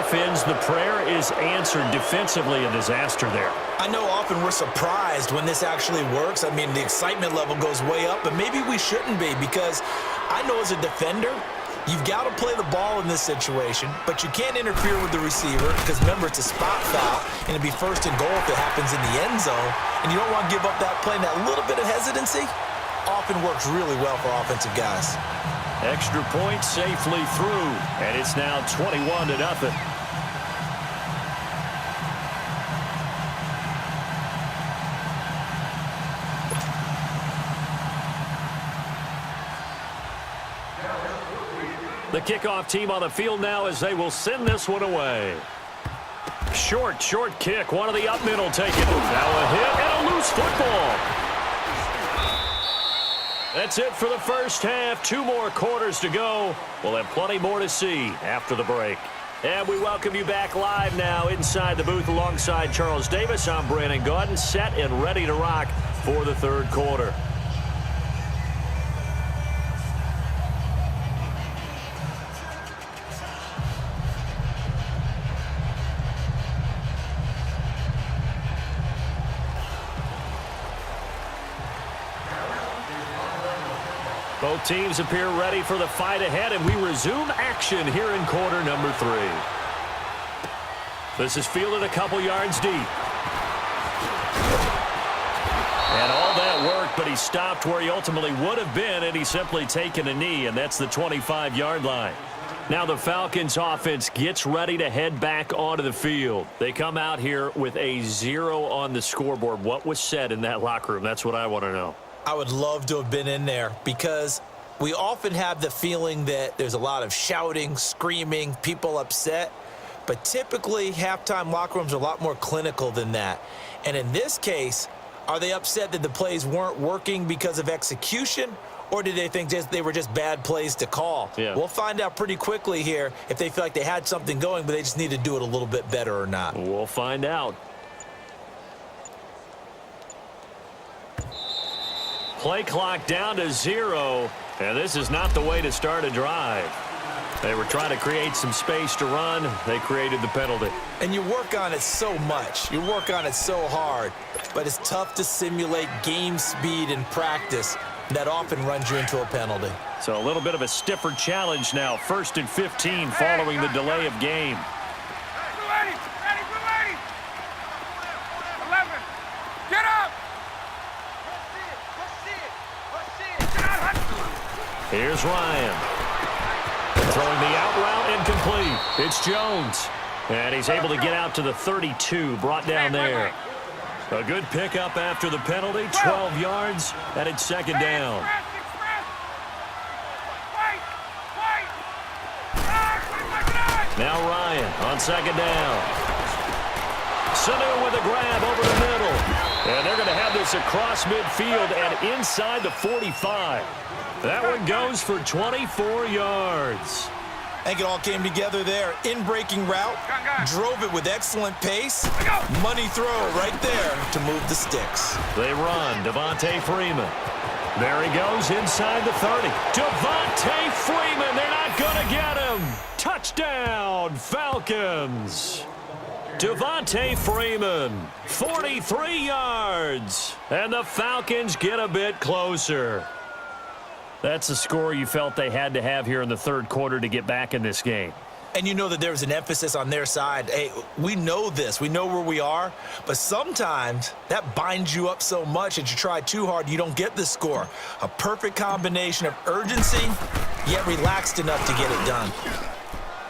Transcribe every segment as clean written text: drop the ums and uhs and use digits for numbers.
offense, the prayer is answered defensively. A disaster there. I know often we're surprised when this actually works. I mean, the excitement level goes way up, but maybe we shouldn't be, because I know as a defender, you've got to play the ball in this situation, but you can't interfere with the receiver because, remember, it's a spot foul, and it'd be first and goal if it happens in the end zone, and you don't want to give up that play. And that little bit of hesitancy often works really well for offensive guys. Extra point safely through, and it's now 21-0. The kickoff team on the field now as they will send this one away. Short kick. One of the up middle take it. Now a hit and a loose football. That's it for the first half. 2 more quarters to go. We'll have plenty more to see after the break. And we welcome you back live now inside the booth alongside Charles Davis. I'm Brandon Gaudin, set and ready to rock for the third quarter. Both teams appear ready for the fight ahead, and we resume action here in quarter number 3. This is fielded a couple yards deep. And all that work, but he stopped where he ultimately would have been, and he's simply taken a knee, and that's the 25-yard line. Now the Falcons offense gets ready to head back onto the field. They come out here with a 0 on the scoreboard. What was said in that locker room? That's what I want to know. I would love to have been in there, because we often have the feeling that there's a lot of shouting, screaming, people upset. But typically, halftime locker rooms are a lot more clinical than that. And in this case, are they upset that the plays weren't working because of execution, or did they think they were just bad plays to call? Yeah. We'll find out pretty quickly here if they feel like they had something going, but they just need to do it a little bit better or not. We'll find out. Play clock down to 0, and this is not the way to start a drive. They were trying to create some space to run. They created the penalty. And you work on it so much. You work on it so hard. But it's tough to simulate game speed in practice. That often runs you into a penalty. So a little bit of a stiffer challenge now. 1st and 15 following the delay of game. Here's Ryan. Throwing the out route incomplete. It's Jones. And he's able to get out to the 32, brought down there. A good pickup after the penalty, 12 yards, and it's second down. Now Ryan on second down. Sanu with a grab over the middle. And they're going to have this across midfield and inside the 45. That one goes for 24 yards. I think it all came together there. In-breaking route, drove it with excellent pace. Money throw right there to move the sticks. They run. Devontae Freeman. There he goes inside the 30. Devontae Freeman. They're not going to get him. Touchdown, Falcons. Devontae Freeman, 43 yards. And the Falcons get a bit closer. That's the score you felt they had to have here in the third quarter to get back in this game. And you know that there was an emphasis on their side. Hey, we know this. We know where we are. But sometimes that binds you up so much that you try too hard, you don't get the score. A perfect combination of urgency, yet relaxed enough to get it done.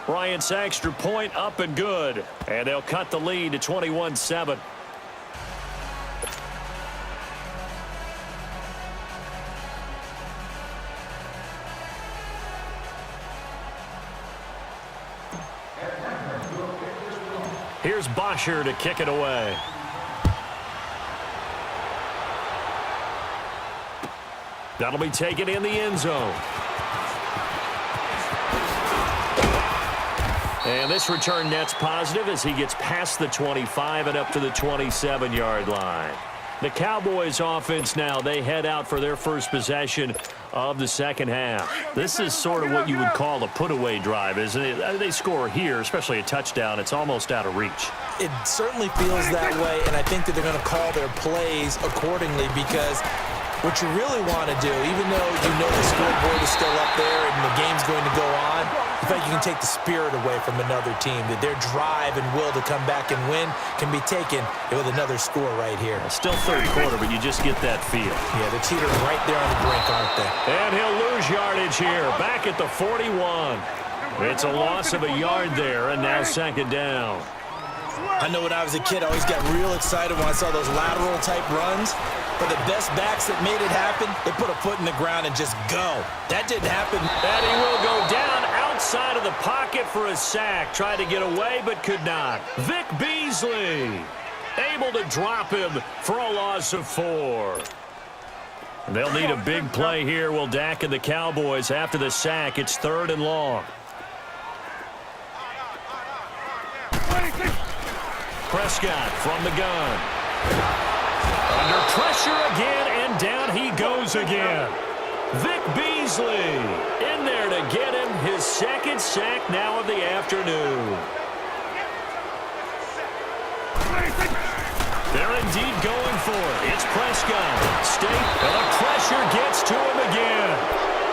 Bryant's extra point up and good. And they'll cut the lead to 21-7. Here's Bosher to kick it away. That'll be taken in the end zone. And this return net's positive as he gets past the 25 and up to the 27-yard line. The Cowboys offense now, they head out for their first possession of the second half. This is sort of what you would call a put-away drive, isn't it? They score here, especially a touchdown. It's almost out of reach. It certainly feels that way, and I think that they're going to call their plays accordingly because what you really want to do, even though you know the scoreboard is still up there and the game's going to go on, I feel like you can take the spirit away from another team, that their drive and will to come back and win can be taken with another score right here. Still third quarter, but you just get that feel. Yeah, they're teetering right there on the brink, aren't they? And he'll lose yardage here, back at the 41. It's a loss of a yard there, and now second down. I know when I was a kid, I always got real excited when I saw those lateral-type runs. But the best backs that made it happen, they put a foot in the ground and just go. That didn't happen. And he will go down outside of the pocket for a sack. Tried to get away, but could not. Vic Beasley able to drop him for a loss of 4. They'll need a big play here, will Dak and the Cowboys. After the sack, it's 3rd and long. Prescott from the gun. Under pressure again, and down he goes again. Vic Beasley in there to get him his second sack now of the afternoon. They're indeed going for it. It's Prescott. State, and the pressure gets to him again.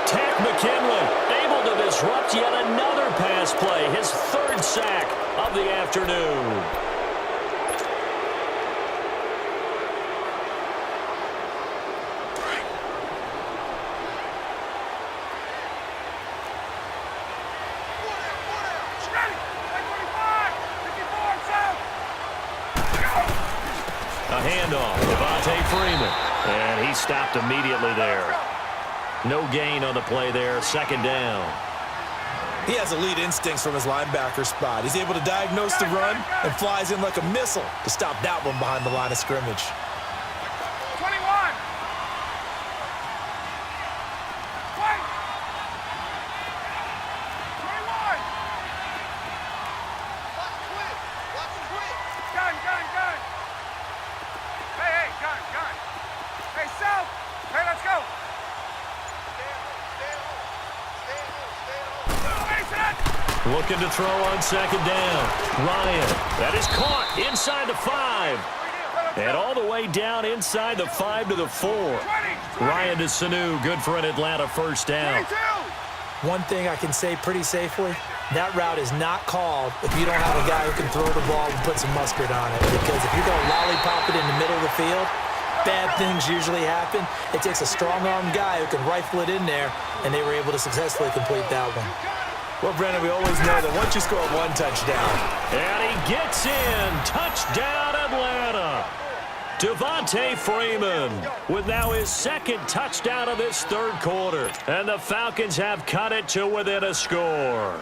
Takk McKinley able to disrupt yet another pass play. His 3rd sack of the afternoon. A handoff, Devontae Freeman, and he stopped immediately there. No gain on the play there, second down. He has elite instincts from his linebacker spot. He's able to diagnose the run and flies in like a missile to stop that one behind the line of scrimmage. 21. Gun. Hey, gun. Hey, South. Hey, let's go. Looking to throw on second down. Ryan, that is caught inside the 5. And all the way down inside the 5 to the 4. Ryan to Sanu, good for an Atlanta first down. One thing I can say pretty safely, that route is not called if you don't have a guy who can throw the ball and put some mustard on it. Because if you're going to lollipop it in the middle of the field, bad things usually happen. It takes a strong-armed guy who can rifle it in there, and they were able to successfully complete that one. Well, Brendan, we always know that once you score 1 touchdown. And he gets in. Touchdown, Atlanta. Devontae Freeman with now his 2nd touchdown of this 3rd quarter. And the Falcons have cut it to within a score.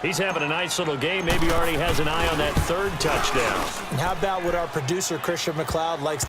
He's having a nice little game. Maybe already has an eye on that 3rd touchdown. And how about what our producer, Christian McLeod, likes